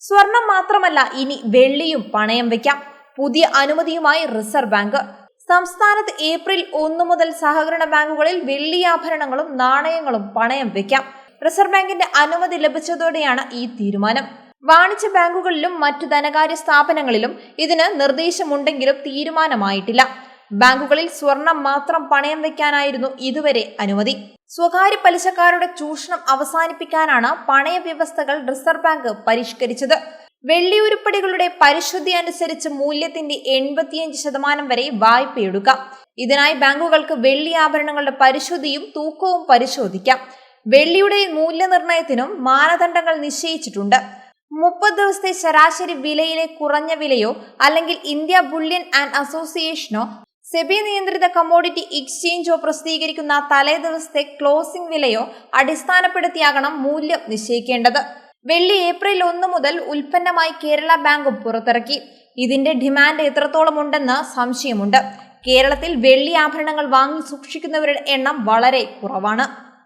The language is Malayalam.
സ്വർണം മാത്രമല്ല, ഇനി വെള്ളിയും പണയം വെക്കാം. പുതിയ അനുമതിയുമായി റിസർവ് ബാങ്ക്. സംസ്ഥാനത്ത് ഏപ്രിൽ 1 മുതൽ സഹകരണ ബാങ്കുകളിൽ വെള്ളിയാഭരണങ്ങളും നാണയങ്ങളും പണയം വെക്കാം. റിസർവ് ബാങ്കിന്റെ അനുമതി ലഭിച്ചതോടെയാണ് ഈ തീരുമാനം. വാണിജ്യ ബാങ്കുകളിലും മറ്റു ധനകാര്യ സ്ഥാപനങ്ങളിലും ഇതിന് നിർദ്ദേശമുണ്ടെങ്കിലും തീരുമാനമായിട്ടില്ല. ബാങ്കുകളിൽ സ്വർണം മാത്രം പണയം വെക്കാനായിരുന്നു ഇതുവരെ അനുമതി. സ്വകാര്യ പലിശക്കാരുടെ ചൂഷണം അവസാനിപ്പിക്കാനാണ് പണയ വ്യവസ്ഥകൾ റിസർവ് ബാങ്ക് പരിഷ്കരിച്ചത്. വെള്ളി ഉരുപ്പടികളുടെ പരിശുദ്ധി അനുസരിച്ച് മൂല്യത്തിന്റെ 85% വരെ വായ്പയെടുക്കാം. ഇതിനായി ബാങ്കുകൾക്ക് വെള്ളി ആഭരണങ്ങളുടെ പരിശുദ്ധിയും തൂക്കവും പരിശോധിക്കാം. വെള്ളിയുടെ മൂല്യനിർണ്ണയത്തിനും മാനദണ്ഡങ്ങൾ നിശ്ചയിച്ചിട്ടുണ്ട്. 30 ദിവസത്തെ ശരാശരി വിലയിലെ കുറഞ്ഞ വിലയോ അല്ലെങ്കിൽ ഇന്ത്യ ബുള്ളിയൻ ആൻഡ് അസോസിയേഷനോ സെബി നിയന്ത്രിത കമ്മോഡിറ്റി എക്സ്ചേഞ്ചോ പ്രസിദ്ധീകരിക്കുന്ന തലേ ദിവസത്തെ ക്ലോസിംഗ് വിലയോ അടിസ്ഥാനപ്പെടുത്തിയാകണം മൂല്യം നിശ്ചയിക്കേണ്ടത്. വെള്ളി ഏപ്രിൽ 1 മുതൽ ഉൽപ്പന്നമായി കേരള ബാങ്കും പുറത്തിറക്കി. ഇതിന്റെ ഡിമാൻഡ് എത്രത്തോളം ഉണ്ടെന്ന് സംശയമുണ്ട്. കേരളത്തിൽ വെള്ളി ആഭരണങ്ങൾ വാങ്ങി സൂക്ഷിക്കുന്നവരുടെ എണ്ണം വളരെ കുറവാണ്.